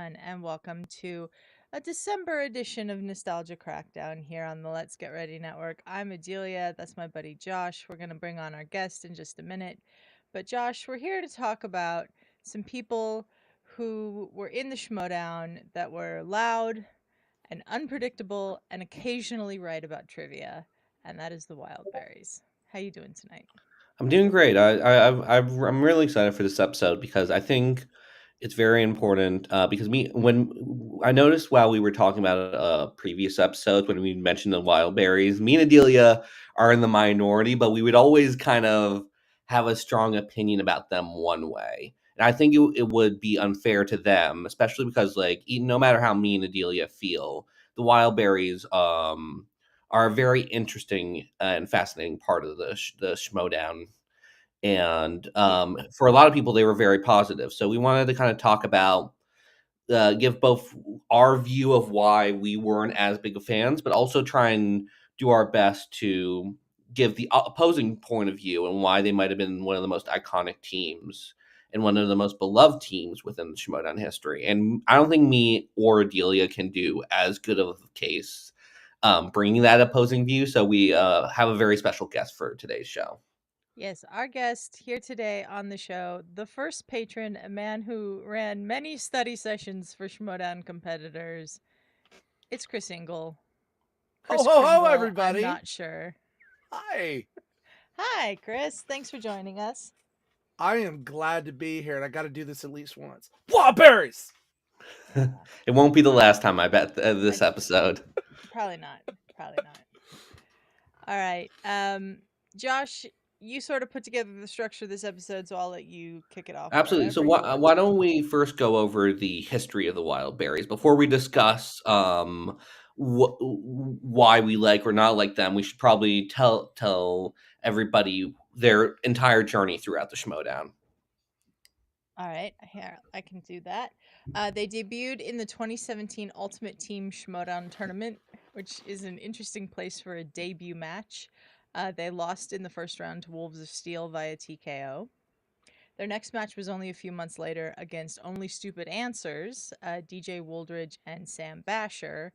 everyone, and welcome to a December edition of Nostalgia Crackdown here on the Let's Get Ready Network. I'm Adelia, that's my buddy Josh. We're going to bring on our guest in just a minute. But Josh, we're here to talk about some people who were in the Schmoedown that were loud and unpredictable and occasionally right about trivia, and that is the Wildberries. How you doing tonight? I'm doing great. I'm really excited for this episode because I think it's very important. Because when I noticed while we were talking about previous episodes when we mentioned the wild berries, me and Adelia are in the minority, but we would always kind of have a strong opinion about them one way. And I think it would be unfair to them, especially because no matter how me and Adelia feel, the wild berries are a very interesting and fascinating part of the Schmoedown. And Yeah. for a lot of people, they were very positive. So we wanted to kind of talk about, give both our view of why we weren't as big of fans, but also try and do our best to give the opposing point of view and why they might have been one of the most iconic teams and one of the most beloved teams within the Schmoedown history. And I don't think me or Adelia can do as good of a case bringing that opposing view. So we have a very special guest for today's show. Yes, our guest here today on the show, the first patron, a man who ran many study sessions for Schmoedown competitors. It's Chris Ingle. Ho, Chris ho, ho, Kringle, I'm everybody. not sure. Hi. Hi, Chris. Thanks for joining us. I am glad to be here, and I got to do this at least once. Wildberries! It won't be the last time, I bet, this episode. Probably not. Probably not. All right. Josh, you sort of put together the structure of this episode, so I'll let you kick it off Absolutely. So wherever you want. why don't we first go over the history of the wild berries before we discuss why we like or not like them? We should probably tell everybody their entire journey throughout the Schmoedown. All right, here I can do that. They debuted in the 2017 Ultimate Team Schmoedown tournament, which is an interesting place for a debut match. They lost in the first round to Wolves of Steel via TKO. Their next match was only a few months later against Only Stupid Answers, DJ Wooldridge and Sam Basher,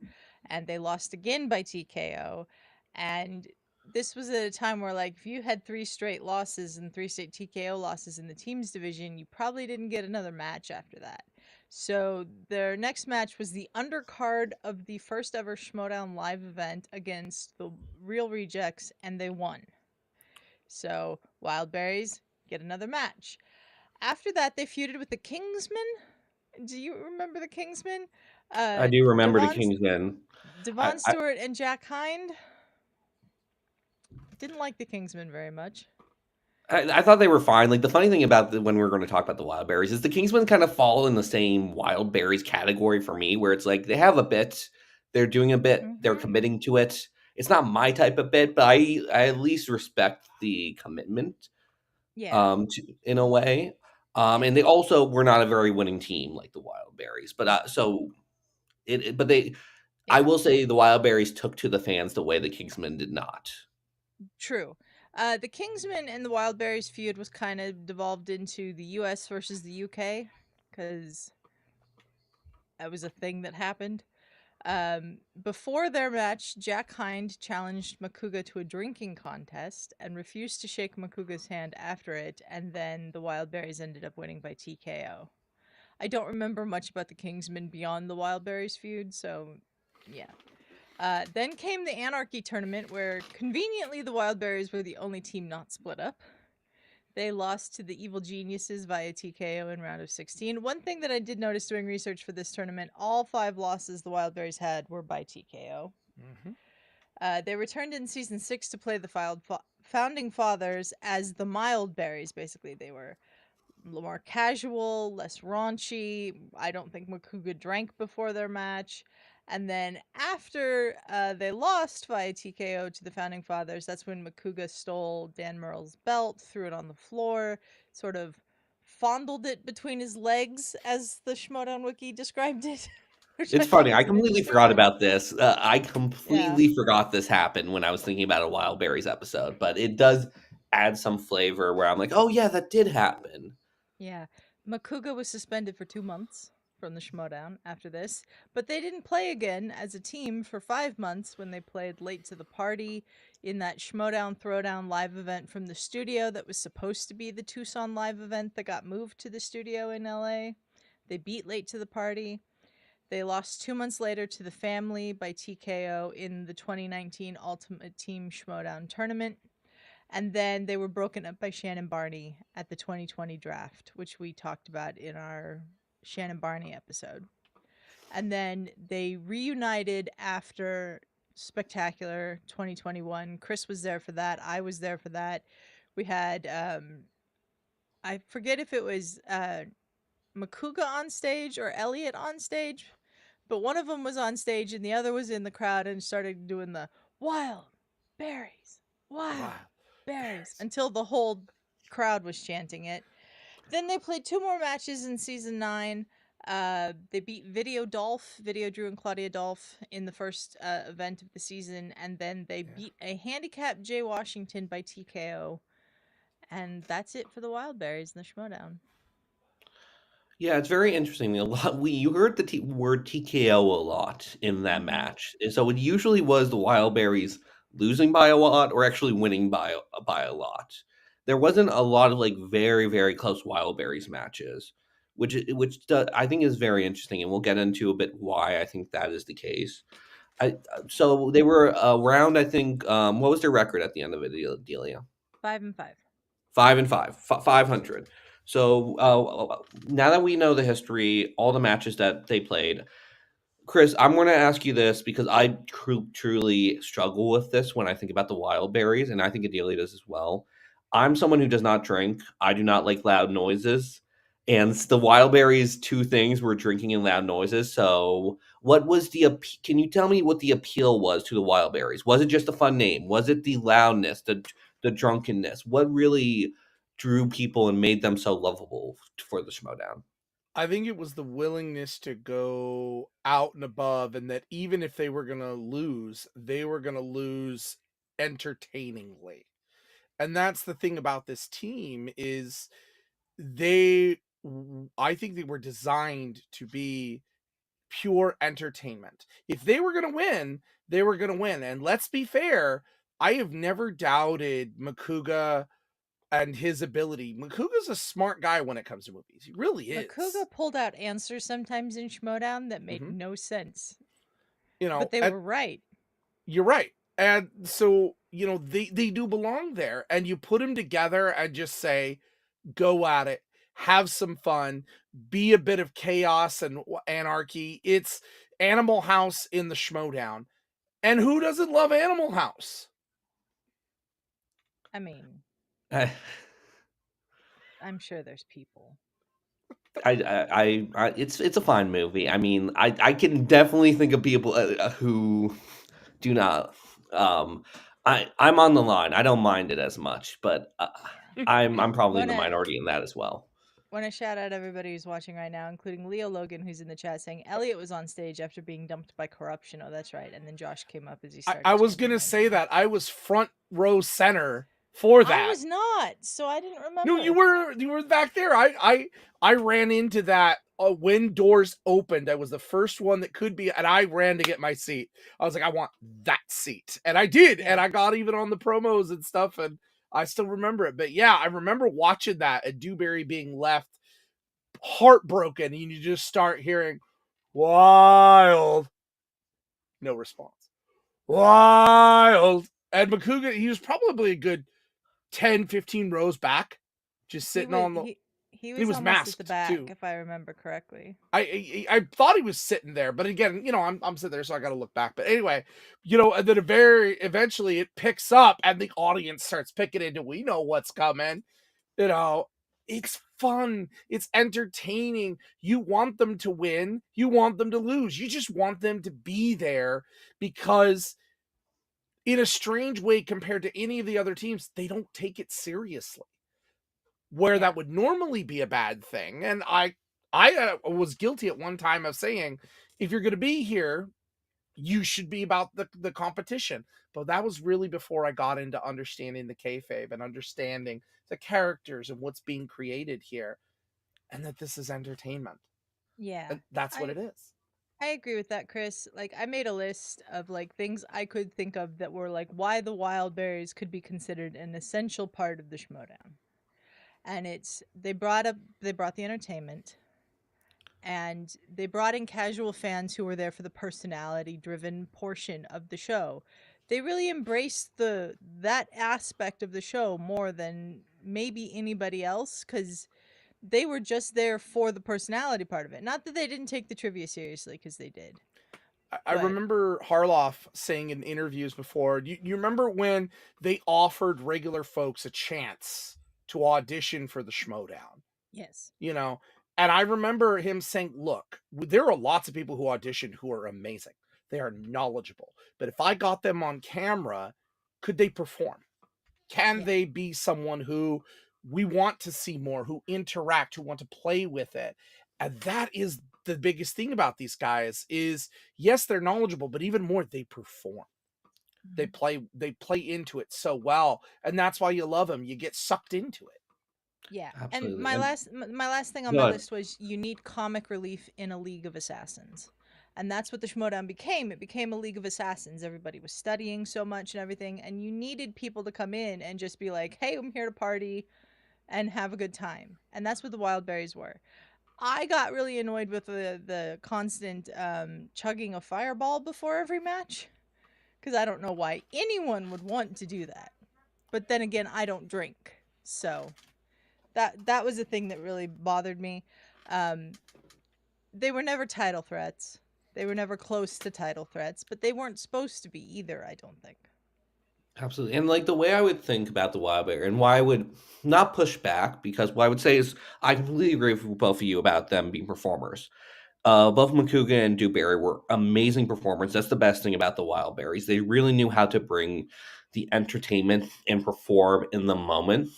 and they lost again by TKO. And this was at a time where, like, if you had 3 straight losses and 3 straight TKO losses in the teams division, you probably didn't get another match after that. So their next match was the undercard of the first ever Schmoedown live event against the Real Rejects, and they won. So Wildberries get another match. After that, they feuded with the Kingsmen. Do you remember the Kingsmen? I do remember the Devon, Kingsmen. Devon Stewart and Jack Hind. Didn't like the Kingsmen very much. I thought they were fine. Like the funny thing about when we're going to talk about the wild berries is the Kingsmen kind of fall in the same wild berries category for me, where it's like they have a bit, they're doing a bit, they're Mm-hmm. committing to it. It's not my type of bit, but I at least respect the commitment, Yeah. in a way. Yeah. And they also were not a very winning team like the wild berries, but so but they, I Yeah. will say the wild berries took to the fans the way the Kingsmen did not. True. The Kingsmen and the Wildberries feud was kind of devolved into the US versus the UK because that was a thing that happened. Before their match, Jack Hind challenged Makuga to a drinking contest and refused to shake Makuga's hand after it, and then the Wildberries ended up winning by TKO. I don't remember much about the Kingsmen beyond the Wildberries feud, so yeah. Then came the Anarchy tournament, where conveniently the Wildberries were the only team not split up. They lost to the Evil Geniuses via TKO in round of 16. One thing that I did notice doing research for this tournament, all 5 losses the Wildberries had were by TKO. Mm-hmm. They returned in season 6 to play the Founding Fathers as the Mild Berries. Basically, they were a little more casual, less raunchy. I don't think Makuga drank before their match. And then after they lost via TKO to the Founding Fathers, that's when Makuga stole Dan Murrell's belt, threw it on the floor, sort of fondled it between his legs, as the Schmoedown Wiki described it. Which I It's thought funny. I was an completely interesting forgot line. about this. I Yeah. completely forgot this happened when I was thinking about a Wild Berries episode, but it does add some flavor where I'm like, oh yeah, that did happen. Yeah. Makuga was suspended for 2 months from the Schmoedown after this, but they didn't play again as a team for 5 months when they played Late to the Party in that Schmoedown Throwdown live event from the studio that was supposed to be the Tucson live event that got moved to the studio in LA. They beat Late to the Party. They lost 2 months later to the Family by TKO in the 2019 Ultimate Team Schmoedown tournament. And then they were broken up by Shannon Barney at the 2020 draft, which we talked about in our Shannon Barney episode. And then they reunited after Spectacular 2021. Chris was there for that. I was there for that. We had, I forget if it was Makuga on stage or Elliot on stage, but one of them was on stage and the other was in the crowd and started doing the wild berries, wild berries, until the whole crowd was chanting it. Then they played 2 more matches in season 9. They beat Video Drew and Claudia Dolph in the first event of the season, and then they beat a handicapped Jay Washington by TKO. And that's it for the Wildberries in the Schmoedown. Yeah, it's very interesting. You heard the word TKO a lot in that match, and so it usually was the Wildberries losing by a lot or actually winning by a lot. There wasn't a lot of like very very close Wildberries matches, which I think is very interesting, and we'll get into a bit why I think that is the case. So they were around. I think what was their record at the end of it, Adelia? 5-5. 5-5, 500. So now that we know the history, all the matches that they played, Chris, I'm going to ask you this because I truly struggle with this when I think about the Wildberries, and I think Adelia does as well. I'm someone who does not drink. I do not like loud noises. And the Wildberries, 2 things were drinking and loud noises. So what was can you tell me what the appeal was to the Wildberries? Was it just a fun name? Was it the loudness, the drunkenness? What really drew people and made them so lovable for the Schmoedown? I think it was the willingness to go out and above, and that even if they were going to lose, they were going to lose entertainingly. And that's the thing about this team is I think they were designed to be pure entertainment. If they were going to win, they were going to win. And let's be fair, I have never doubted Makuga and his ability. Makuga's a smart guy when it comes to movies. He really is. Makuga pulled out answers sometimes in Schmoedown that made no sense. But they were right. You're right. And so, they do belong there. And you put them together and just say, go at it. Have some fun. Be a bit of chaos and anarchy. It's Animal House in the Schmoedown. And who doesn't love Animal House? I mean, I'm sure there's people. It's a fine movie. I mean, I can definitely think of people who do not. I'm on the line. I don't mind it as much, but I'm probably in the minority in that as well. I want to shout out everybody who's watching right now, including Leo Logan, who's in the chat saying Elliot was on stage after being dumped by corruption. Oh, that's right. And then Josh came up as he started. I was gonna say that I was front row center for that. I was not, so I didn't remember. No, you were back there. I ran into that when doors opened. I was the first one that could be, and I ran to get my seat. I was like, I want that seat, and I did, and I got even on the promos and stuff, and I still remember it. But yeah, I remember watching that and Dewberry being left heartbroken, and you just start hearing wild, no response, wild, and Makuga, he was probably a good 10, 15 rows back, just sitting on the. He was masked at the back, too, if I remember correctly. I thought he was sitting there, but again, I'm sitting there, so I got to look back. But anyway, and then eventually it picks up, and the audience starts picking into. We know what's coming. It's fun. It's entertaining. You want them to win. You want them to lose. You just want them to be there because, in a strange way, compared to any of the other teams, they don't take it seriously. Where that would normally be a bad thing. And I was guilty at one time of saying, if you're going to be here, you should be about the competition. But that was really before I got into understanding the kayfabe and understanding the characters and what's being created here. And that this is entertainment. Yeah. And that's what I it is. I agree with that, Chris. Like, I made a list of like things I could think of that were like why the Wildberries could be considered an essential part of the Schmoedown. And it's they brought the entertainment, and they brought in casual fans who were there for the personality driven portion of the show. They really embraced that aspect of the show more than maybe anybody else, cuz they were just there for the personality part of it. Not that they didn't take the trivia seriously, cuz they did. I But remember Harloff saying in interviews before, you remember when they offered regular folks a chance to audition for the Schmoedown? yes. You know, and I remember him saying, look, there are lots of people who audition who are amazing. They are knowledgeable. But if I got them on camera, could they perform? Can Yeah. they be someone who we want to see more, who interact, who want to play with it? And that is the biggest thing about these guys is, yes, they're knowledgeable, but even more, they perform. They play into it so well, and that's why you love them. You get sucked into it. Yeah. And Absolutely. my And last thing on go my ahead. list was you need comic relief in a League of Assassins. And that's what the Schmoedown became. It became a League of Assassins. Everybody was studying so much and everything, and you needed people to come in and just be like, "Hey, I'm here to party and have a good time." And that's what the Wildberries were. I got really annoyed with the constant chugging a fireball before every match, because I don't know why anyone would want to do that. But then again, I don't drink, so that was a thing that really bothered me. Um, they were never title threats. They were never close to title threats, but they weren't supposed to be either, I don't think. Absolutely. And like the way I would think about the Wildberry and why I would not push back, because what I would say is I completely agree with both of you about them being performers. Both Makuga and Dewberry were amazing performers. That's the best thing about the Wildberries. They really knew how to bring the entertainment and perform in the moment.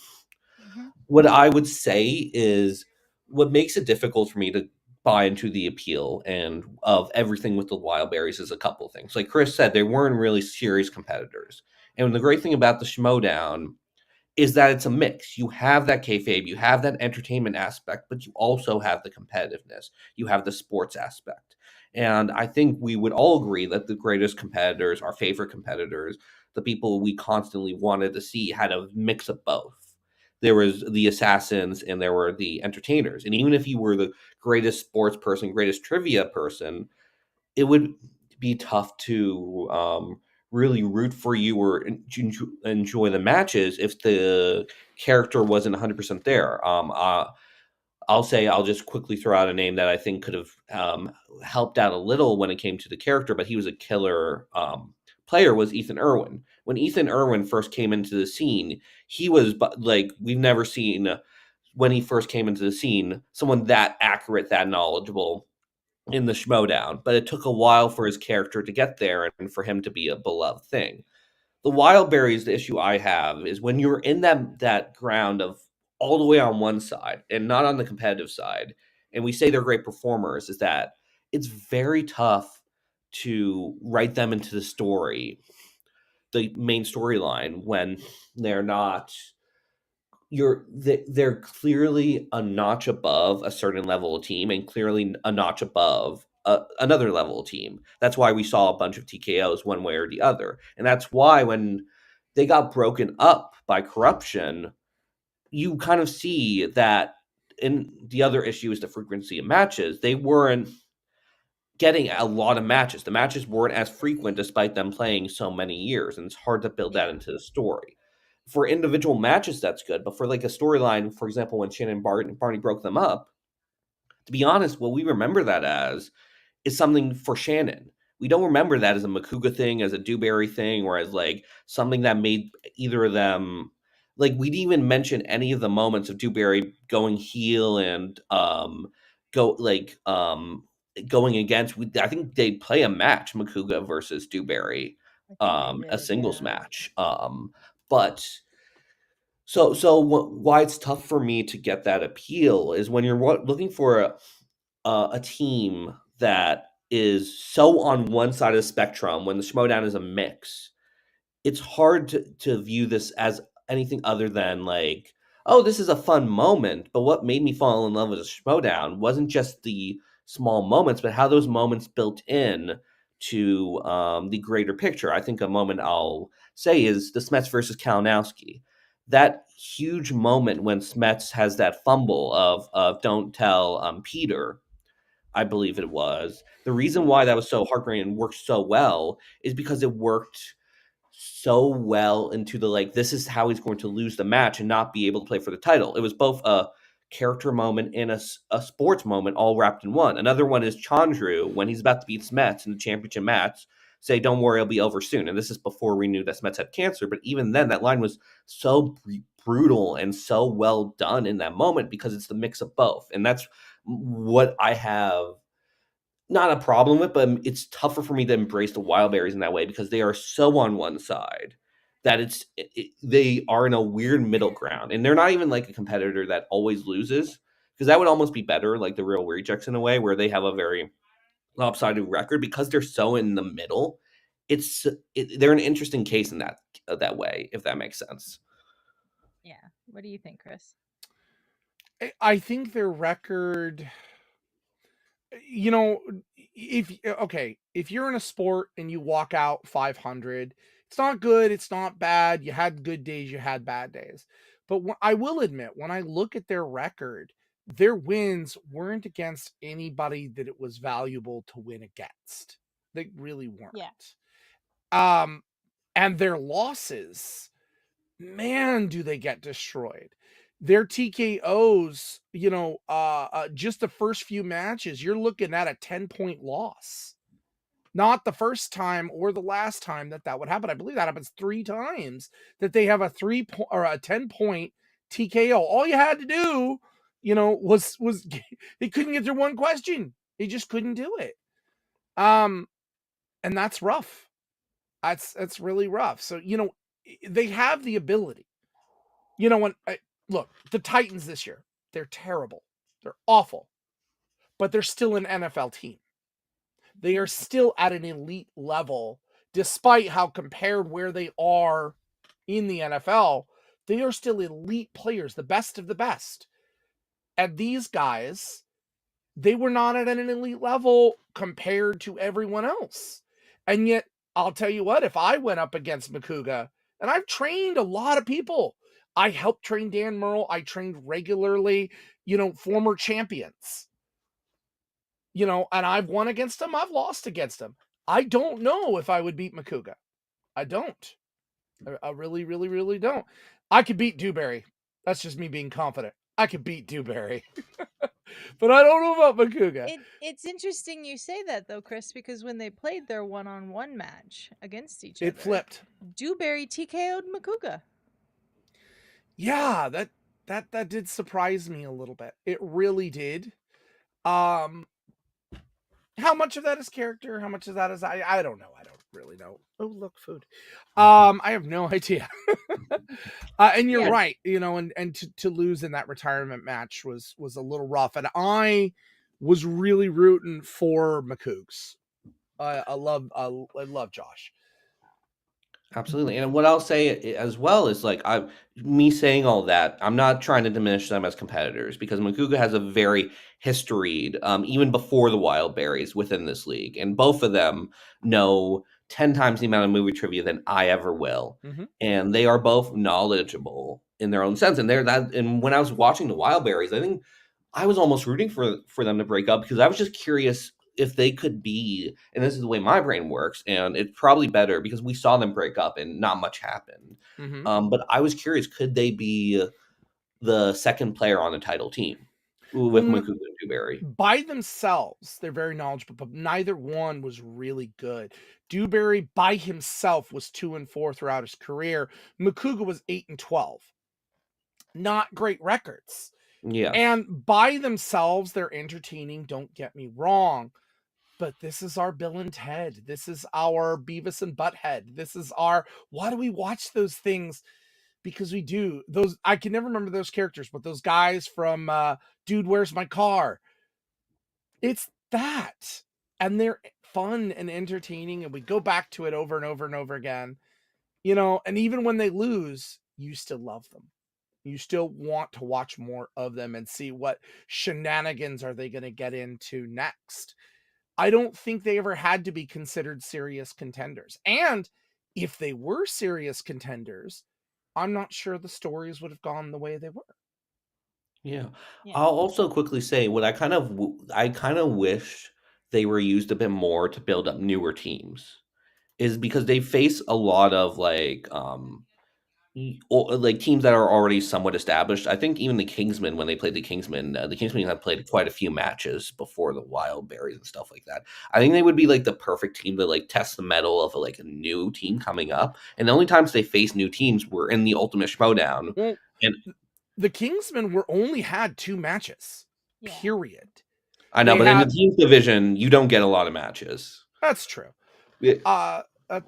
Hmm. What I would say is what makes it difficult for me to buy into the appeal and of everything with the Wildberries is a couple things. Like Chris said, they weren't really serious competitors. And the great thing about the Schmoedown is that it's a mix. You have that kayfabe, you have that entertainment aspect, but you also have the competitiveness. You have the sports aspect. And I think we would all agree that the greatest competitors, our favorite competitors, the people we constantly wanted to see had a mix of both. There was the assassins and there were the entertainers. And even if you were the greatest sports person, greatest trivia person, it would be tough to really root for you or enjoy the matches if the character wasn't 100% there. I'll just quickly throw out a name that I think could have helped out a little when it came to the character, but he was a killer player, was Ethan Irwin. When Ethan Irwin first came into the scene, he was like, we've never seen, when he first came into the scene, someone that accurate, that knowledgeable in the Schmoedown, but it took a while for his character to get there and for him to be a beloved thing. The Wildberries, the issue I have is when you're in that ground of all the way on one side and not on the competitive side, and we say they're great performers, is that it's very tough to write them into the story, the main storyline, when they're not they're clearly a notch above a certain level of team and clearly a notch above another level of team. That's why we saw a bunch of TKOs one way or the other. And that's why when they got broken up by corruption, you kind of see that in the other issue is the frequency of matches. They weren't getting a lot of matches. The matches weren't as frequent despite them playing so many years, and it's hard to build that Yeah. into the story. For individual matches, that's good, but for like a storyline, for example, when Shannon Barney broke them up, to be honest, what we remember that as is something for Shannon. We don't remember that as a Makuga thing, as a Dewberry thing, or as like something that made either of them like we'd even mention any of the moments of Dewberry going heel and go like going against. I think they play a match, Makuga versus Dewberry, I think they a did, singles yeah. match. But why it's tough for me to get that appeal is when you're looking for a team that is so on one side of the spectrum when the Schmoedown is a mix, it's hard to view this as anything other than like, oh, this is a fun moment. But what made me fall in love with the Schmoedown wasn't just the small moments, but how those moments built in to the greater picture. I think a moment I'll say is the Smets versus Kalinowski. That huge moment when Smets has that fumble of don't tell Peter, I believe it was. The reason why that was so heartbreaking and worked so well is because it worked so well into the like, this is how he's going to lose the match and not be able to play for the title. It was both a character moment and a sports moment all wrapped in one. Another one is Chandru when he's about to beat Smets in the championship match. Say, don't worry, it'll be over soon. And this is before we knew that Smets had cancer. But even then, that line was so brutal and so well done in that moment because it's the mix of both. And that's what I have not a problem with, but it's tougher for me to embrace the Wildberries in that way because they are so on one side that they are in a weird middle ground, and they're not even like a competitor that always loses, because that would almost be better, like the Real Rejects in a way, where they have a very lopsided record because they're so in the middle. They're an interesting case in that way, if that makes sense. Yeah. What do you think, Chris? I think their record, if you're in a sport and you walk out 500, it's not good, it's not bad. You had good days, you had bad days. But I will admit, when I look at their record, their wins weren't against anybody that it was valuable to win against. They really weren't. Yeah. And their losses, man, do they get destroyed. Their TKOs, just the first few matches, you're looking at a 10-point loss. Not the first time or the last time that would happen. I believe that happens 3 times that they have a 3-point or a 10-point TKO. All you had to do, was they couldn't get through one question. They just couldn't do it. And that's rough. That's really rough. So, they have the ability. Look, the Titans this year, they're terrible. They're awful. But they're still an NFL team. They are still at an elite level, despite how compared where they are in the NFL, they are still elite players, the best of the best. And these guys, they were not at an elite level compared to everyone else. And yet, I'll tell you what, if I went up against Makuga, and I've trained a lot of people, I helped train Dan Murrell, I trained regularly, former champions. And I've won against him, I've lost against him. I don't know if I would beat Makuga. I don't. I really, really, really don't. I could beat Dewberry. That's just me being confident. I could beat Dewberry. But I don't know about Makuga. It's interesting you say that, though, Chris, because when they played their one-on-one match against each other, it flipped. Dewberry TKO'd Makuga. Yeah, that did surprise me a little bit. It really did. How much of that is character? How much of that is I don't know. I don't really know. Oh, look, food. I have no idea. And you're right, and to lose in that retirement match was a little rough. And I was really rooting for McCougs. I love Josh. Absolutely. And what I'll say as well is like me saying all that, I'm not trying to diminish them as competitors because Makuga has a very historied, even before the Wildberries within this league. And both of them know 10 times the amount of movie trivia than I ever will. Mm-hmm. And they are both knowledgeable in their own sense. And and when I was watching the Wildberries, I think I was almost rooting for them to break up because I was just curious if they could be, and this is the way my brain works, and it's probably better because we saw them break up and not much happened. Mm-hmm. But I was curious, could they be the second player on the title team with Makuga and Dewberry? By themselves, they're very knowledgeable, but neither one was really good. Dewberry by himself was 2-4 throughout his career. Makuga was 8-12. Not great records. Yeah. And by themselves, they're entertaining, don't get me wrong. But this is our Bill and Ted. This is our Beavis and Butthead. This is why do we watch those things? Because we do. I can never remember those characters, but those guys from Dude, Where's My Car? It's that. And they're fun and entertaining, and we go back to it over and over and over again. And even when they lose, you still love them. You still want to watch more of them and see what shenanigans are they going to get into next. I don't think they ever had to be considered serious contenders. And if they were serious contenders, I'm not sure the stories would have gone the way they were. Yeah. Yeah. I'll also quickly say what I kind of wish they were used a bit more to build up newer teams is because they face a lot of like teams that are already somewhat established. I think even the Kingsmen, when they played the Kingsmen have played quite a few matches before the Wildberries and stuff like that. I think they would be like the perfect team to like test the mettle of like a new team coming up. And the only times they face new teams were in the Ultimate Schmoedown. Well, And the Kingsmen were only had 2 matches. Yeah. Period. I know, They but in the had- teams division, you don't get a lot of matches. That's true. Yeah.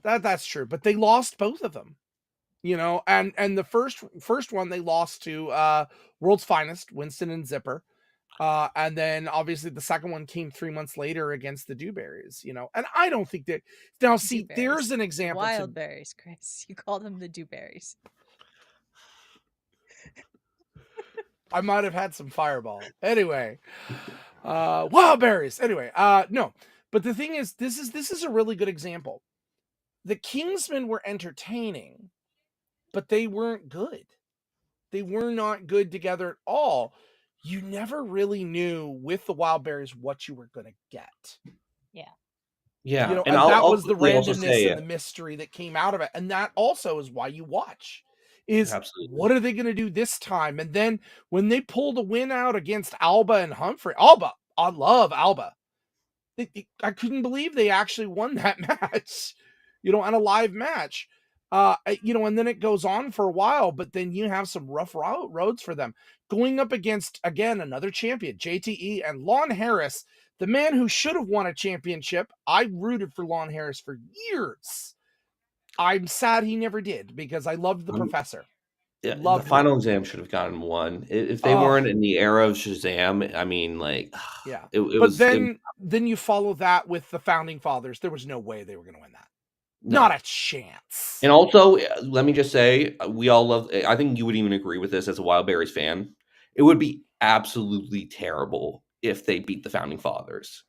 That's true, but they lost both of them. You know, and the first one they lost to World's Finest, Winston and Zipper. And then obviously the second one came 3 months later against the Dewberries, you know. And I don't think that now see Dewberries. there's an example. Wildberries, Chris. You call them the Dewberries. I might have had some Fireball. Anyway, Wildberries. Anyway, no. But the thing is, this is a really good example. The Kingsmen were entertaining, but they weren't good. They were not good together at all. You never really knew with the Wildberries what you were going to get. Yeah. You know, And that was the quickly also randomness say, and the mystery that came out of it. And that also is why you watch. Is absolutely. what are they going to do this time? And then when they pulled a win out against Alba and Humphrey, Alba, I love Alba. I couldn't believe they actually won that match, you know, on a live match. You know, and then it goes on for a while, but then you have some rough roads for them going up against, again, another champion, JTE and Lon Harris, the man who should have won a championship. I rooted for Lon Harris for years. I'm sad he never did because I loved the professor. Yeah, Loved the final exam should have gotten one. If they weren't in the era of Shazam, I mean, like, yeah. But then you follow that with the Founding Fathers. There was no way they were going to win that. No. Not a chance. And also, let me just say, we all love. I think you would even agree with this as a Wildberries fan. It would be absolutely terrible if they beat the Founding Fathers,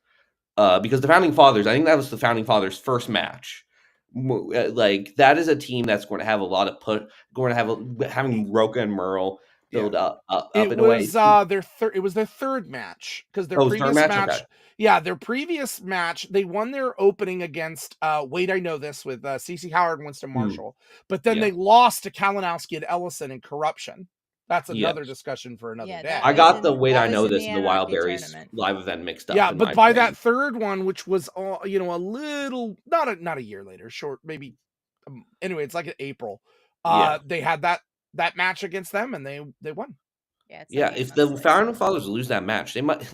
because the Founding Fathers. I think that was the Founding Fathers' first match. Like that is a team that's going to have a lot of going to have having Roca and Merle build up in a way. It was their third match because their previous match. Okay. Yeah, their previous match, they won their opening against Wait, I Know This with CeCe Howard and Winston Marshall, but then they lost to Kalinowski and Ellison in Corruption. That's another discussion for another day. I got the Wait, I Know This and the Wildberries live event mixed up. Yeah, but by that third one, which was you know, a little not a year later, short maybe. Anyway, it's like in April. They had that match against them and they won. Yeah, if the Founding Fathers lose that match, they might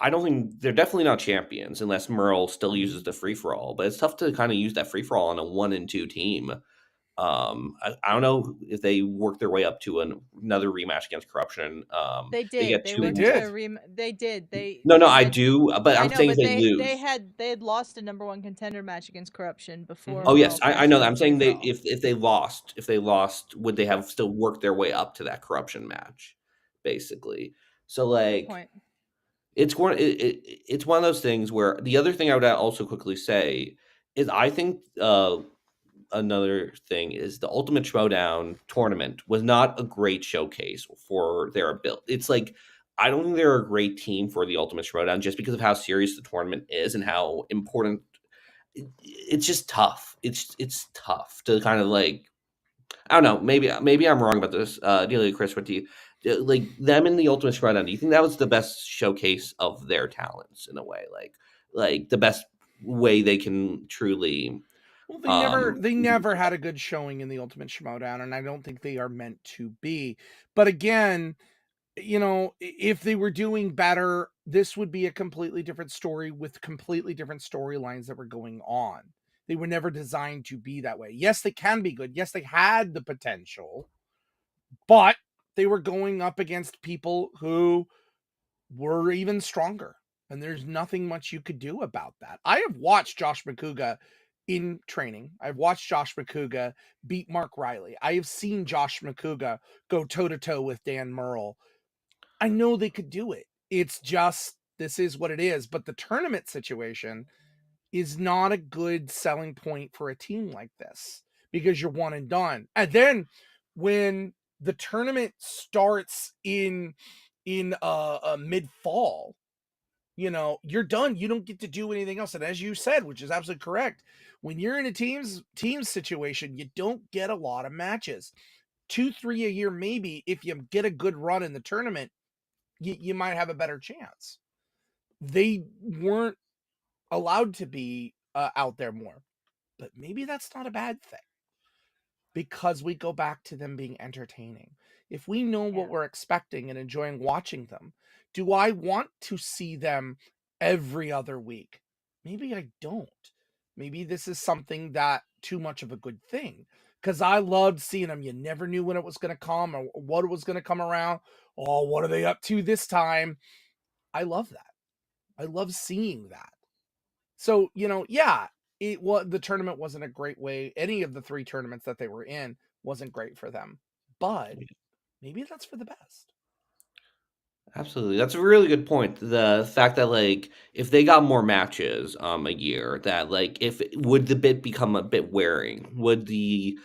I don't think they're definitely not champions unless Merle still uses the free for all. But it's tough to kind of use that free for all on a 1 and 2 team. I don't know if they work their way up to another rematch against Corruption. They did. They did. No, I do. But I'm saying if they lose, they had lost a number 1 contender match against Corruption before. Oh yes, I know that. I'm saying if they lost, would they have still worked their way up to that Corruption match, basically? So like, it's one of those things where the other thing I would also quickly say is I think another thing is the Ultimate Schmoedown tournament was not a great showcase for their ability. It's like I don't think they're a great team for the Ultimate Schmoedown just because of how serious the tournament is and how important. It's just tough. It's tough to kind of like, I don't know. Maybe I'm wrong about this. Adelia, Chris, what do you like them in the Ultimate Schmoedown? Do you think that was the best showcase of their talents in a way? Like the best way they can truly. Well, they never had a good showing in the Ultimate Schmoedown, and I don't think they are meant to be. But again, you know, if they were doing better, this would be a completely different story with completely different storylines that were going on. They were never designed to be that way. Yes, they can be good. Yes, they had the potential, but they were going up against people who were even stronger. And there's nothing much you could do about that. I have watched Josh McCouga in training. I've watched Josh McCouga beat Mark Riley. I have seen Josh McCouga go toe-to-toe with Dan Murrell. I know they could do it. It's just, this is what it is. But the tournament situation is not a good selling point for a team like this because you're one and done. And then when the tournament starts in mid-fall, you're done. You don't get to do anything else. And as you said, which is absolutely correct, when you're in a team situation, you don't get a lot of matches. 2-3 a year, maybe. If you get a good run in the tournament, you might have a better chance. They weren't allowed to be out there more, but maybe that's not a bad thing because we go back to them being entertaining. If we know what we're expecting and enjoying watching them, do I want to see them every other week? Maybe I don't. Maybe this is something that too much of a good thing, because I loved seeing them. You never knew when it was going to come or what it was going to come around. Oh, what are they up to this time? I love that. I love seeing that. So, yeah, the tournament wasn't a great way. Any of the 3 tournaments that they were in wasn't great for them, but maybe that's for the best. Absolutely. That's a really good point. The fact that, like, if they got more matches a year, that, like, if would the bit become a bit wearing? Would the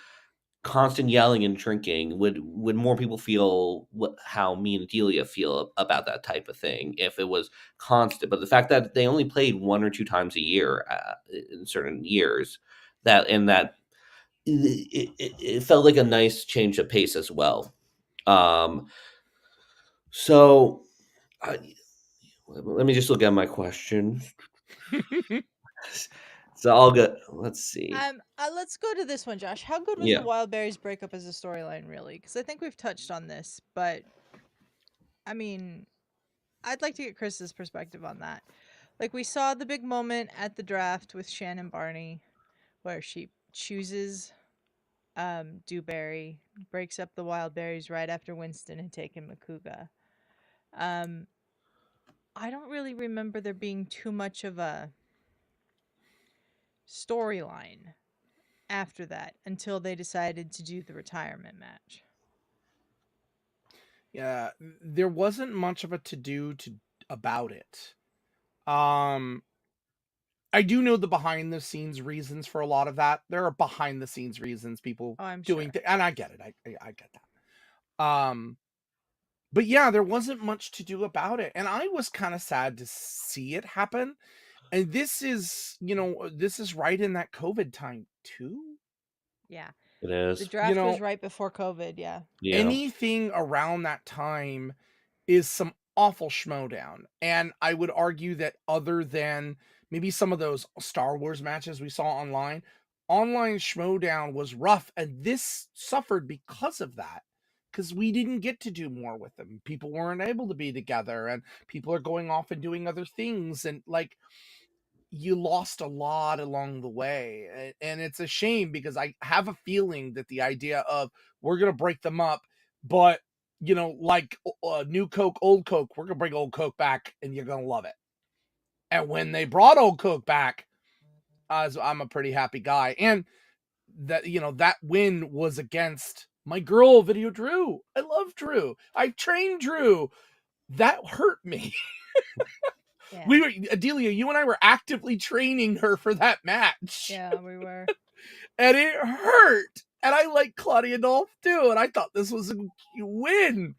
constant yelling and drinking, would more people feel how me and Adelia feel about that type of thing if it was constant? But the fact that they only played 1 or 2 times a year in certain years, that it felt like a nice change of pace as well. So let me just look at my questions. So I'll go. Let's see. Let's go to this one, Josh. How good was Yeah. the Wildberries breakup as a storyline, really? Because I think we've touched on this, but I mean, I'd like to get Chris's perspective on that. Like, we saw the big moment at the draft with Shannon Barney, where she chooses Dewberry, breaks up the Wildberries right after Winston had taken Makuga. I don't really remember there being too much of a storyline after that until they decided to do the retirement match. Yeah, there wasn't much of a to-do about it. I do know the behind the scenes reasons for a lot of that. There are behind the scenes reasons, people Oh, I'm doing sure. and I get it. I get that. But yeah, there wasn't much to do about it, and I was kind of sad to see it happen. And this is right in that COVID time too. Yeah. It The is. draft was right before COVID, yeah. Yeah. Anything around that time is some awful Schmoedown. And I would argue that other than maybe some of those Star Wars matches we saw online Schmoedown was rough, and this suffered because of that. Because we didn't get to do more with them. People weren't able to be together, and people are going off and doing other things. And like, you lost a lot along the way. And it's a shame because I have a feeling that the idea of we're going to break them up, but like new Coke, old Coke, we're going to bring old Coke back and you're going to love it. And when they brought old Coke back, I'm a pretty happy guy. And that, that win was against my girl, Video Drew. I love Drew. I trained Drew. That hurt me. Yeah. Adelia, you and I were actively training her for that match. Yeah, we were. And it hurt. And I like Claudia Dolph too. And I thought this was a win.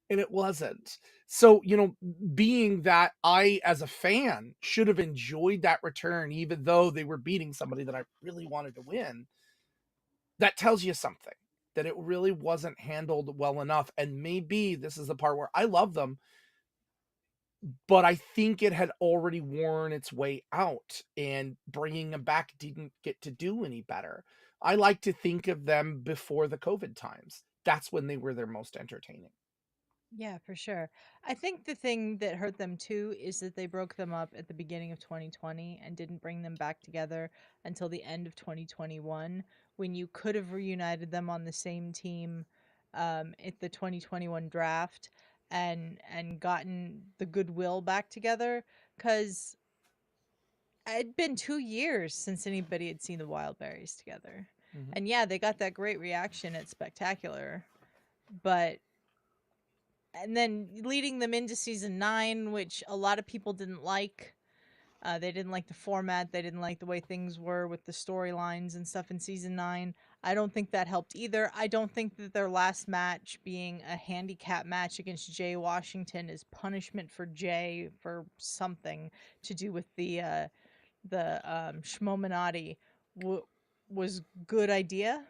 And it wasn't. So, being that I, as a fan, should have enjoyed that return, even though they were beating somebody that I really wanted to win, that tells you something, that it really wasn't handled well enough. And maybe this is the part where I love them, but I think it had already worn its way out, and bringing them back didn't get to do any better. I like to think of them before the COVID times. That's when they were their most entertaining. Yeah, for sure. I think the thing that hurt them too is that they broke them up at the beginning of 2020 and didn't bring them back together until the end of 2021, when you could have reunited them on the same team at the 2021 draft and gotten the goodwill back together. Because it'd been 2 years since anybody had seen the Wildberries together. Mhm. And yeah, they got that great reaction at Spectacular, but and then leading them into season 9, which a lot of people didn't like. They didn't like the format. They didn't like the way things were with the storylines and stuff in season 9. I don't think that helped either. I don't think that their last match being a handicap match against Jay Washington is punishment for Jay for something to do with the Schmoedown was good idea.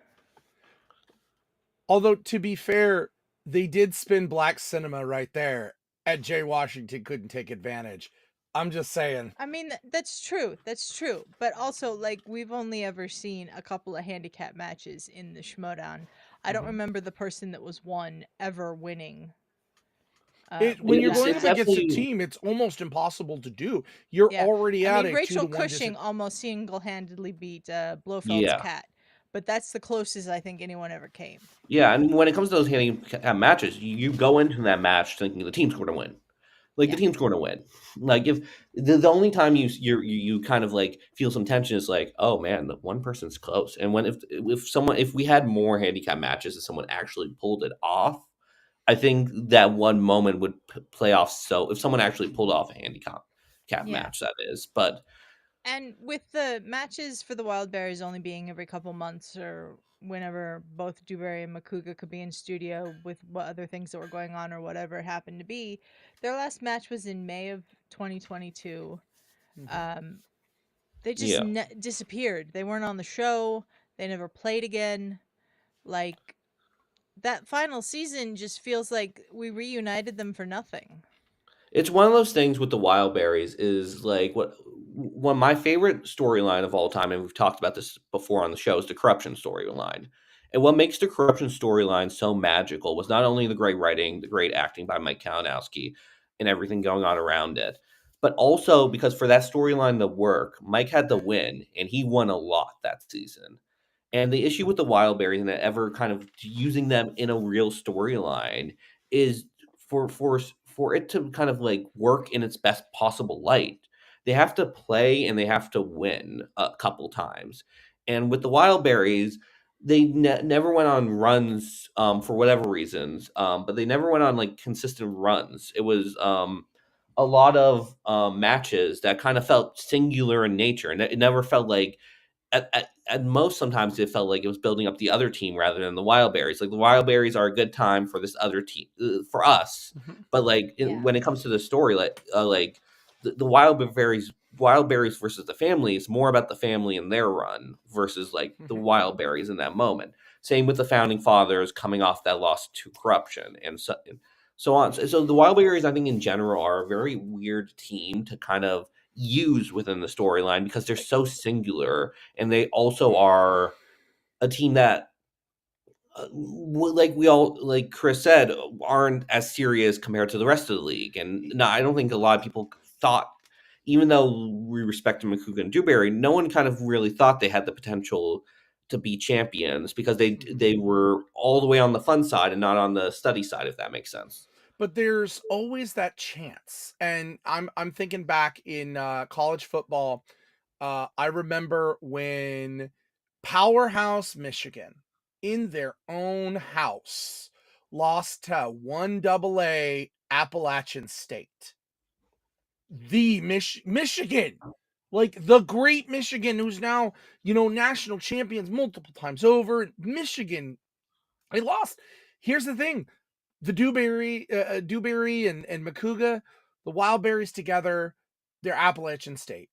Although, to be fair, they did spin black cinema right there, and Jay Washington couldn't take advantage. I'm just saying. I mean, that's true. That's true. But also, like, we've only ever seen a couple of handicap matches in the Schmoedown. I don't Mhm. remember the person that was one ever winning. When you're It's- going it's up against a definitely- team, it's almost impossible to do. You're Yeah. already I at mean, a Rachel 2-to-1 Cushing almost single-handedly beat Blofeld's Yeah. cat, but that's the closest I think anyone ever came. Yeah, and when it comes to those handicap matches, you go into that match thinking the team's going to win. Like Yeah. the team's going to win. Like if the only time you kind of like feel some tension is like, oh man, the one person's close. And when if we had more handicap matches and someone actually pulled it off, I think that one moment would play off. So if someone actually pulled off a handicap match, that is. But And with the matches for the Wildberries only being every couple months or whenever both Dewberry and Makuga could be in studio with what other things that were going on or whatever it happened to be, their last match was in May of 2022. They just yeah, disappeared. They weren't on the show. They never played again. Like, that final season just feels like we reunited them for nothing. it's one of those things with the Wildberries is like one of my favorite storyline of all time, and we've talked about this before on the show, is the corruption storyline. And what makes the corruption storyline so magical was not only the great writing, the great acting by Mike Kalinowski, and everything going on around it, but also because for that storyline to work, Mike had to win, and he won a lot that season. And the issue with the Wildberries and ever kind of using them in a real storyline is for it to kind of like work in its best possible light. They have to play and they have to win a couple times. And with the Wildberries, they never went on runs for whatever reasons, but they never went on like consistent runs. It was a lot of matches that kind of felt singular in nature, and it never felt like at most sometimes it felt like it was building up the other team rather than the Wildberries. Like the Wildberries are a good time for this other team for us, but like when it comes to the story, like the Wildberries versus the family is more about the family and their run versus like the Wildberries in that moment. Same with the founding fathers coming off that loss to corruption and so on. So the Wildberries, I think in general, are a very weird team to kind of use within the storyline because they're so singular, and they also are a team that like we all like Chris said aren't as serious compared to the rest of the league. And no, I don't think a lot of people thought, even though we respect Makuga and Dewberry, no one kind of really thought they had the potential to be champions because they were all the way on the fun side and not on the study side, if that makes sense. But there's always that chance. And I'm thinking back in college football. I remember when Powerhouse Michigan in their own house lost to 1AA Appalachian State. The Michigan, like the great Michigan, who's now, national champions multiple times over. Michigan, they lost. Here's the thing. The Dewberry and Makuga, the Wildberries together, they're Appalachian State.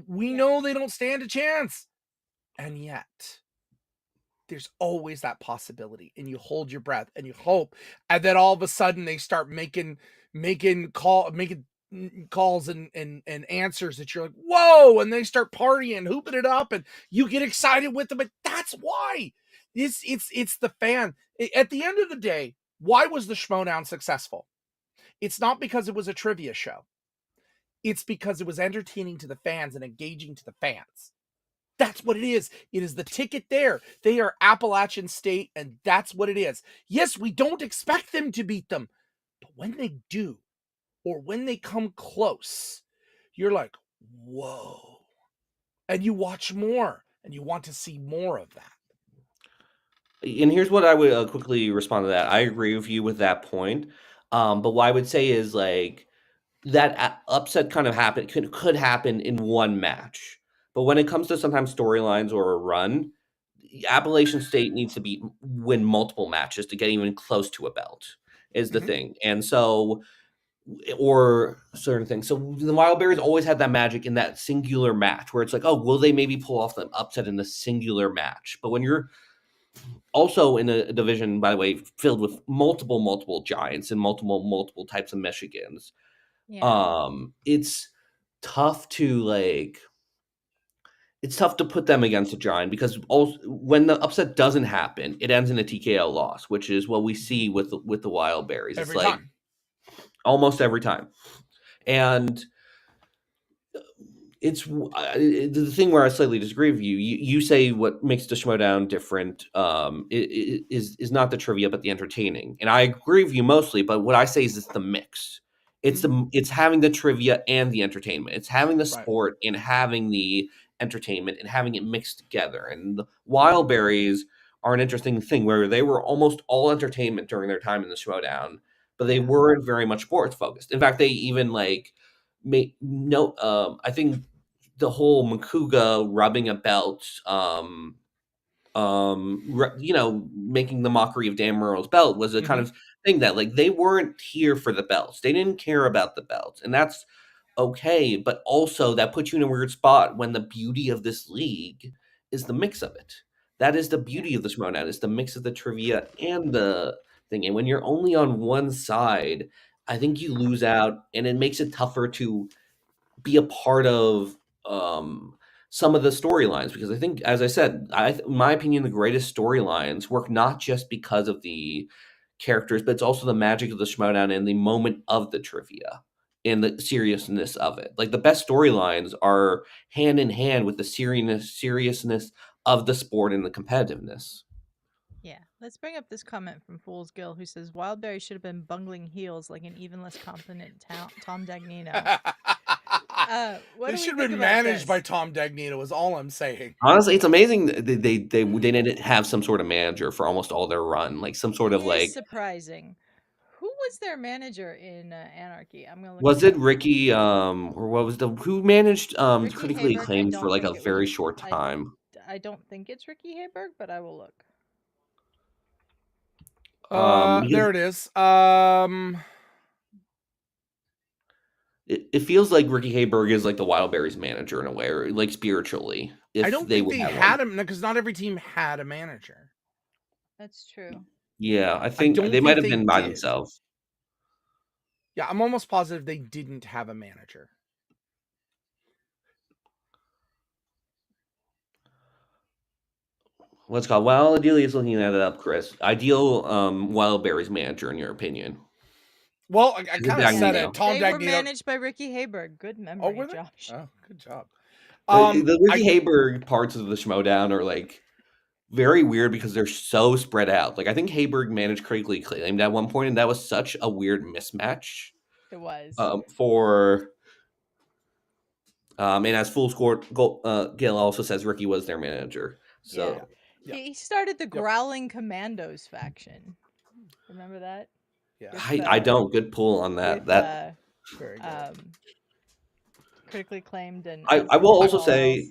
We know they don't stand a chance. And yet, there's always that possibility. And you hold your breath and you hope. And then all of a sudden they start making calls and answers that you're like, whoa, and they start partying, hooping it up, and you get excited with them. But that's why. It's the fan. At the end of the day, why was the Schmoedown successful? It's not because it was a trivia show. It's because it was entertaining to the fans and engaging to the fans. That's what it is. It is the ticket there. They are Appalachian State, and that's what it is. Yes, we don't expect them to beat them, but when they do, or when they come close, you're like, whoa. and you watch more, and you want to see more of that. And here's what I would quickly respond to that. I agree with you with that point. But what I would say is like that upset kind of could happen in one match. But when it comes to sometimes storylines or a run, Appalachian State needs to win multiple matches to get even close to a belt is the thing. And so or certain things. So the Wildberries always had that magic in that singular match where it's like, oh, will they maybe pull off the upset in the singular match? But when you're also in a division, by the way, filled with multiple giants and multiple types of Michigans, Yeah. it's tough to put them against a giant because also when the upset doesn't happen, it ends in a TKO loss, which is what we see with the Wildberries. It's Every like time. almost every time. And it's the thing where I slightly disagree with you. You say what makes the Schmoedown different is not the trivia but the entertaining, and I agree with you mostly. But what I say is it's the mix. It's having the trivia and the entertainment. It's having the sport and having the entertainment and having it mixed together. And the Wildberries are an interesting thing where they were almost all entertainment during their time in the Schmoedown, but they weren't very much sports focused. In fact, they even like I think the whole Makuga rubbing a belt, making the mockery of Dan Murrow's belt was a kind of thing that like they weren't here for the belts. They didn't care about the belts, and that's okay. But also that puts you in a weird spot when the beauty of this league is the mix of it. That is the beauty of the Schmoedown. It's the mix of the trivia and the thing. And when you're only on one side, I think you lose out, and it makes it tougher to be a part of some of the storylines because I think, as I said, in my opinion, the greatest storylines work not just because of the characters, but it's also the magic of the Schmoedown and the moment of the trivia and the seriousness of it. Like the best storylines are hand in hand with the seriousness of the sport and the competitiveness. Yeah. Let's bring up this comment from Fool's Gill who says Wildberry should have been bungling heels like an even less competent Tom Dagnino. What They do we should have think been about managed this? by Tom Dagnino is all I'm saying. Honestly, it's amazing they didn't have some sort of manager for almost all their run, like some sort of It is like. surprising. Who was their manager in Anarchy? I'm gonna look. Was it Ricky, or what was who managed Ricky critically Hayberg? I acclaimed for don't like think a it very was. short time? I don't think it's Ricky Hayberg, but I will look. There it is. It feels like Ricky Hayberg is like the Wildberries manager in a way, or like spiritually. I don't think they had him because not every team had a manager. That's true. Yeah, I think they might have been by themselves. Yeah, I'm almost positive they didn't have a manager. What's called? Well, Adelia's looking that up, Chris. Ideal Wildberries manager, in your opinion? Well, I kind of said it. Tom They Dagnino were managed by Ricky Hayberg. Good memory, Josh. Oh, good job. The Ricky Hayberg parts of the Schmoedown are like very weird because they're so spread out. Like I think Hayberg managed critically acclaimed at one point, and that was such a weird mismatch. It was and as Full Score Gil also says, Ricky was their manager. So he started the Growling Commandos faction. Remember that? Yeah, I don't. Good pull on that. That very good. Critically acclaimed and I will also say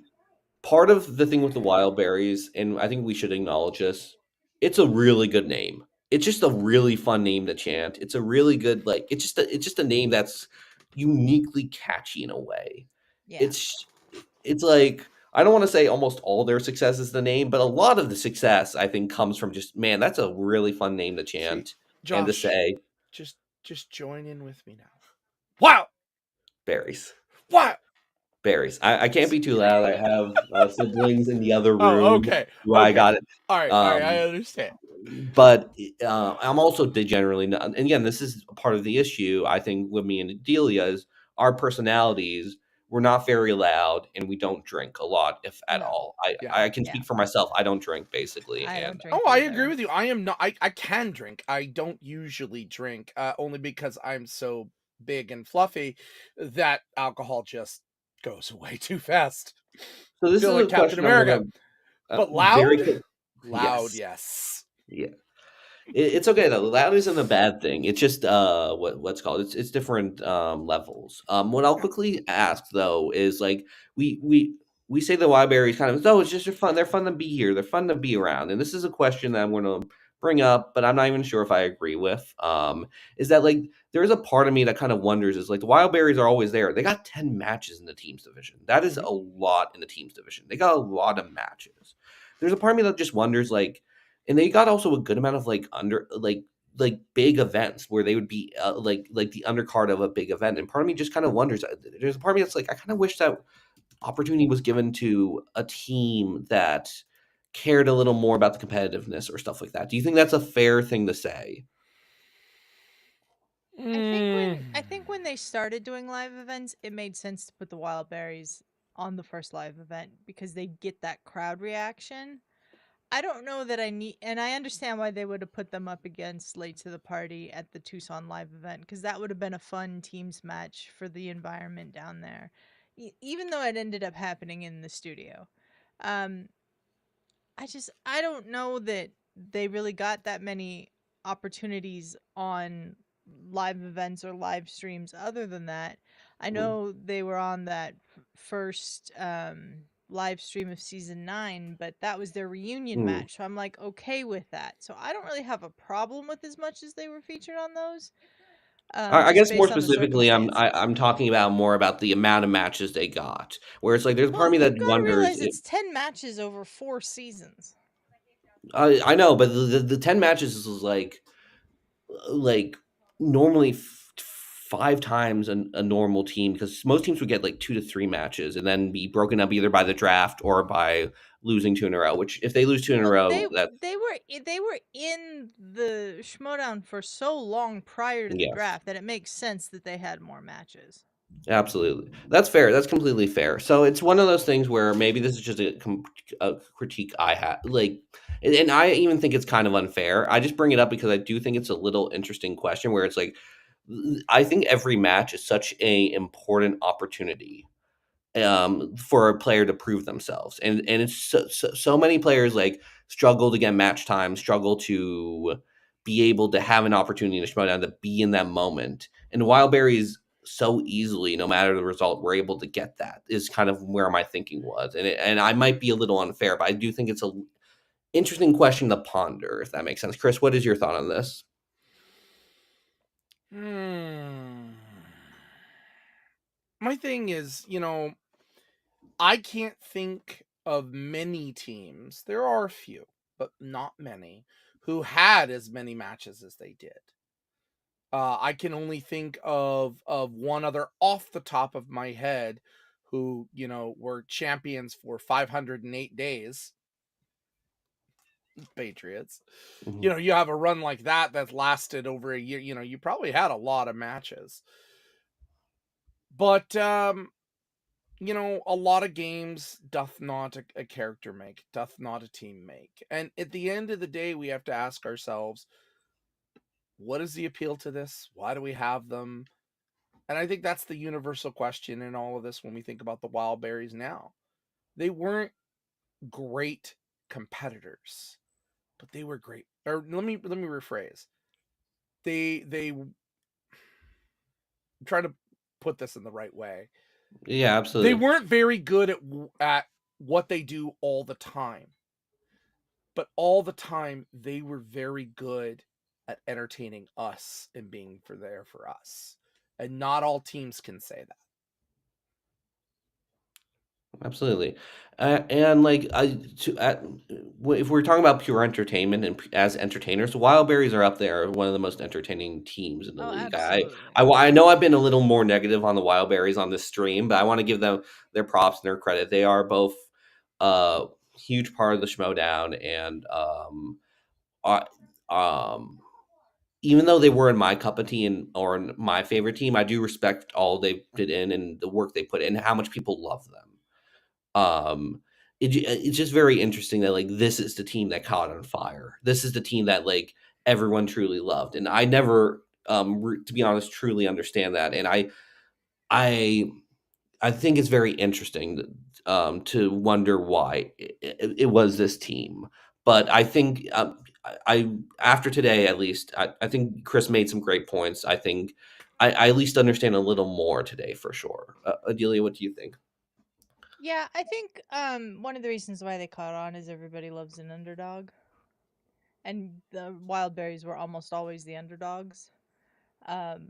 part of the thing with the Wildberries, and I think we should acknowledge this, it's a really good name. It's just a really fun name to chant. It's a really good it's just a name that's uniquely catchy in a way. Yeah. It's like I don't want to say almost all their success is the name, but a lot of the success I think comes from just man, that's a really fun name to chant Josh, and to say. Just join in with me now. Wow. Berries. What? Berries. I can't be too loud. I have siblings in the other room. Oh, okay. I got it. All right. I understand. But I'm also degenerately not. And again, this is part of the issue. I think with me and Adelia is our personalities. We're not very loud, and we don't drink a lot, if at all. I can speak for myself. I don't drink basically. I don't drink. I agree with you. I am not. I can drink. I don't usually drink, only because I'm so big and fluffy that alcohol just goes away too fast. So this Feel is like a Captain question I'm America. gonna But loud? very quick. Loud, Yes. yes. Yeah. It's okay though. Loud isn't a bad thing. It's just what's called. It's different levels. What I'll Yeah. quickly ask though is like we say the Wildberries kind of it's just fun. They're fun to be here. They're fun to be around. And this is a question that I'm going to bring up, but I'm not even sure if I agree with. Is that like there is a part of me that kind of wonders is like the Wildberries are always there. They got 10 matches in the teams division. That is a lot in the teams division. They got a lot of matches. There's a part of me that just wonders like and they got also a good amount of like big events where they would be like the undercard of a big event. And part of me just kind of wonders. There's a part of me that's like I kind of wish that opportunity was given to a team that cared a little more about the competitiveness or stuff like that. Do you think that's a fair thing to say? I think when they started doing live events, it made sense to put the Wildberries on the first live event because they get that crowd reaction. I don't know that I need, and I understand why they would have put them up against Late to the Party at the Tucson live event because that would have been a fun teams match for the environment down there, even though it ended up happening in the studio. Um, I don't know that they really got that many opportunities on live events or live streams other than that. I know they were on that first live stream of season 9, but that was their reunion Mm. match. So I'm like okay with that. So I don't really have a problem with as much as they were featured on those. I Just guess more based on the specifically, circumstances. I'm talking about more about the amount of matches they got. Where it's like there's a part Well, of me you've that got to wonders. realize it's 10 matches over 4 seasons. I know, but the 10 matches is like normally 5 times a normal team because most teams would get like 2 to 3 matches and then be broken up either by the draft or by losing 2 in a row. Which if they lose 2 in a Well, row, they that they were they were in the Schmoedown for so long prior to the yes, draft that it makes sense that they had more matches. absolutely, that's fair. That's completely fair. So it's one of those things where maybe this is just a critique I had, like, and I even think it's kind of unfair. I just bring it up because I do think it's a little interesting question where it's like I think every match is such a important opportunity for a player to prove themselves, and it's so many players like struggle to get match time, struggle to be able to have an opportunity in a Schmoedown to be in that moment, and Wildberries so easily, no matter the result, we're able to get that. Is kind of where my thinking was, and I might be a little unfair, but I do think it's a interesting question to ponder, if that makes sense. Chris, what is your thought on this? My thing is, I can't think of many teams. There are a few, but not many, who had as many matches as they did. I can only think of one other off the top of my head who, were champions for 508 days. Patriots. Mhm. You have a run like that lasted over a year, you probably had a lot of matches. But a lot of games doth not a character make, doth not a team make. And at the end of the day, we have to ask ourselves, what is the appeal to this? Why do we have them? And I think that's the universal question in all of this when we think about the Wildberries now. They weren't great competitors, but they were great. Or let me rephrase. They try to put this in the right way. Yeah, They absolutely. weren't very good at what they do all the time. But all the time they were very good at entertaining us and being there for us. And not all teams can say that. Absolutely, and like if we're talking about pure entertainment and as entertainers, the Wildberries are up there, one of the most entertaining teams in the Oh, league. absolutely. I know I've been a little more negative on the Wildberries on this stream, but I want to give them their props and their credit. They are both a huge part of the Schmoedown, and uh, um, even though they were in my cup of tea or in my favorite team, I do respect all they did in and the work they put in, and how much people love them. It's just very interesting that like this is the team that caught on fire. This is the team that like everyone truly loved, and I never, to be honest, truly understand that. And I I think it's very interesting to wonder why it was this team. But I think I after today at least, I think Chris made some great points. I think I at least understand a little more today for sure. Adelia, what do you think? Yeah, I think one of the reasons why they caught on is everybody loves an underdog, and the Wildberries were almost always the underdogs. Um,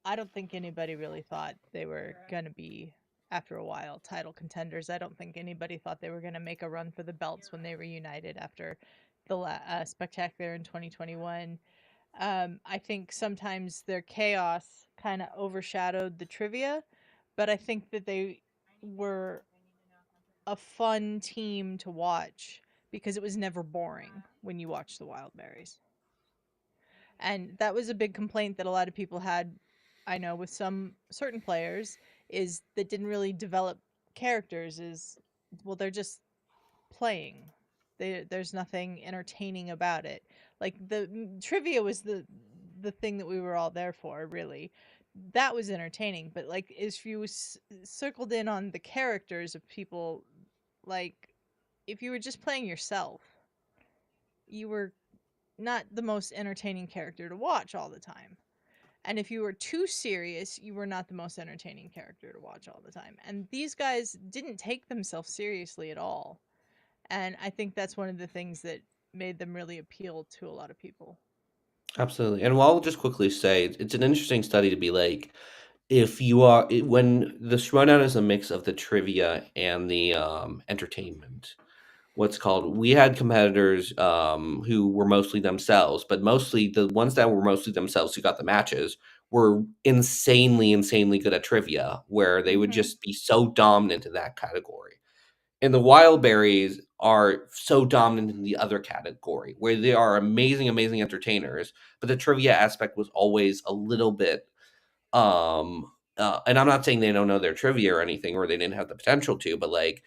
I don't think anybody really thought they were going to be, after a while, title contenders. I don't think anybody thought they were going to make a run for the belts when they reunited after the Spectacular in 2021. I think sometimes their chaos kind of overshadowed the trivia, but I think that they were a fun team to watch because it was never boring when you watch the Wildberries. And that was a big complaint that a lot of people had, I know, with some certain players, is that didn't really develop characters. Is, well, they're just playing. There's nothing entertaining about it. Like the trivia was the thing that we were all there for, really. That was entertaining, but like if you circled in on the characters of people, like if you were just playing yourself, you were not the most entertaining character to watch all the time. And if you were too serious, you were not the most entertaining character to watch all the time. And these guys didn't take themselves seriously at all. And I think that's one of the things that made them really appeal to a lot of people. Absolutely. And I'll just quickly say it's an interesting study to be like, if you are when the Schmoedown is a mix of the trivia and the entertainment. What's called we had competitors who were mostly themselves, but mostly the ones that were mostly themselves who got the matches were insanely good at trivia, where they would Mm-hmm. just be so dominant in that category. And the Wildberries are so dominant in the other category, where they are amazing entertainers, but the trivia aspect was always a little bit and I'm not saying they don't know their trivia or anything, or they didn't have the potential to, but like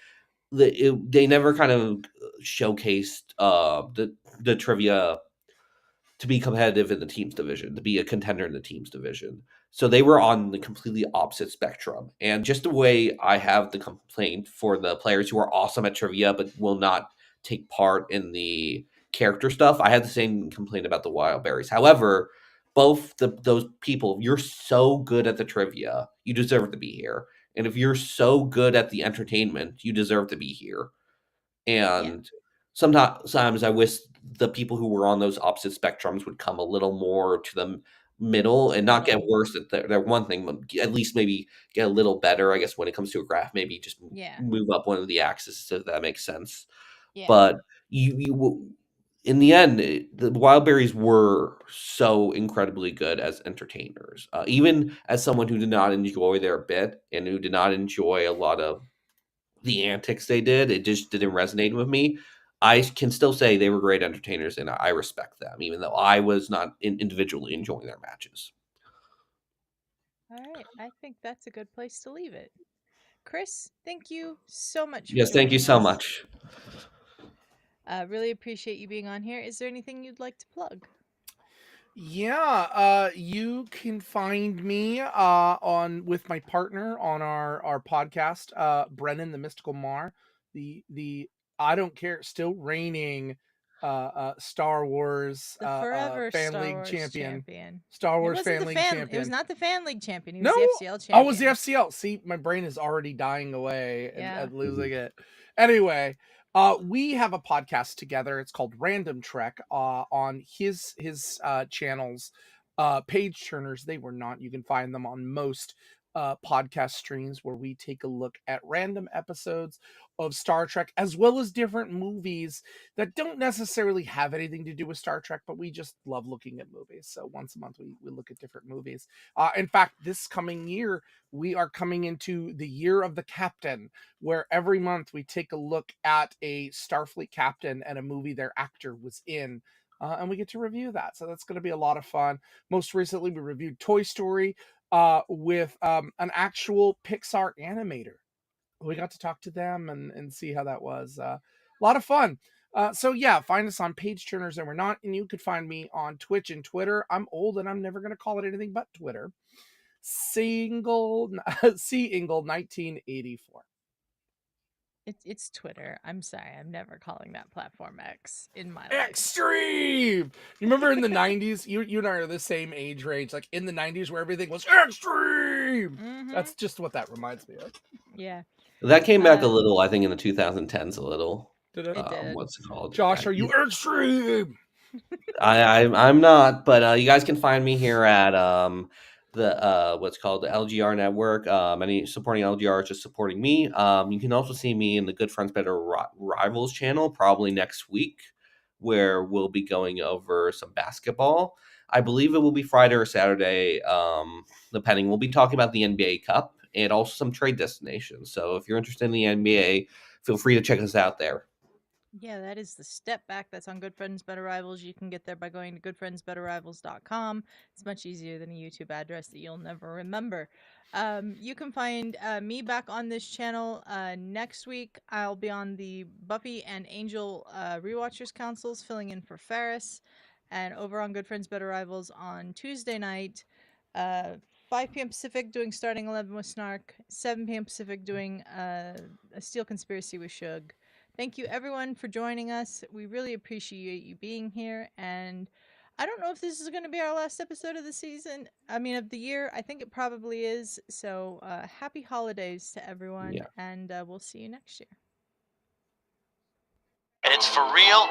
they never kind of showcased the trivia to be competitive in the teams division, to be a contender in the teams division. So they were on the completely opposite spectrum. And just the way I have the complaint for the players who are awesome at trivia but will not take part in the character stuff, I had the same complaint about the Wildberries. However, both those people, if you're so good at the trivia, you deserve to be here. And if you're so good at the entertainment, you deserve to be here. Yeah. And sometimes I wish the people who were on those opposite spectrums would come a little more to the middle and not get Middle. worse at their one thing, but at least maybe get a little better. I guess when it comes to a graph, maybe just Yeah. move up one of the axes so that makes sense. Yeah. But in the end, the Wildberries were so incredibly good as entertainers. Even as someone who did not enjoy their bit and who did not enjoy a lot of the antics they did, it just didn't resonate with me. I can still say they were great entertainers, and I respect them, even though I was not individually enjoying their matches. All right. I think that's a good place to leave it. Chris, thank you so much for Yes, thank you joining so us. much. Really appreciate you being on here. Is there anything you'd like to plug? Yeah, you can find me on with my partner on our podcast, Brennan the Mystical Mar, the I don't care, still reigning Star Wars The forever fan Star league Wars champion. champion. Star It Wars wasn't fan the league fan. It was champion. not the fan league champion. He was No, the FCL I was the champion. FCL. See, my brain is already dying away Yeah. and losing it. Anyway, we have a podcast together. It's called Random Trek on his channels, page turners. They were not. You can find them on most podcast streams where we take a look at random episodes of Star Trek as well as different movies that don't necessarily have anything to do with Star Trek, but we just love looking at movies. So once a month we look at different movies. In fact, this coming year, we are coming into the year of the captain, where every month we take a look at a Starfleet captain and a movie their actor was in. And we get to review that. So that's going to be a lot of fun. Most recently, we reviewed Toy Story with an actual Pixar animator. We got to talk to them and see how that was. A lot of fun. So yeah, find us on page turners and we're not, and you could find me on Twitch and Twitter. I'm old and I'm never going to call it anything but Twitter. C Ingle 1984. It's Twitter. I'm sorry. I'm never calling that platform X in my life. Extreme. You remember in the 90s? You and I are the same age range. Like in the 90s, where everything was extreme. Mhm. That's just what that reminds me of. Yeah. That came back a little, I think, in the 2010s. A little. Did it? It did. What's it called? Josh, are you extreme? I'm not, but you guys can find me here at the what's called the LGR network. Any supporting LGR is just supporting me. You can also see me in the Good Friends Better Rivals channel probably next week, where we'll be going over some basketball. I believe it will be Friday or Saturday, depending. We'll be talking about the NBA Cup and also some trade destinations. So if you're interested in the NBA, feel free to check us out there. Yeah, that is the Step Back. That's on Good Friends Better Rivals. You can get there by going to goodfriendsbetterrivals.com. It's much easier than a YouTube address that you'll never remember. You can find me back on this channel next week. I'll be on the Buffy and Angel Rewatchers Councils, filling in for Ferris. And over on Good Friends Better Rivals on Tuesday night, 5 p.m. Pacific, doing Starting 11 with Snark. 7 p.m. Pacific, doing a Steel Conspiracy with Shug. Thank you, everyone, for joining us. We really appreciate you being here. And I don't know if this is going to be our last episode of the season. I mean, of the year. I think it probably is. So happy holidays to everyone. Yeah. And we'll see you next year. It's for real.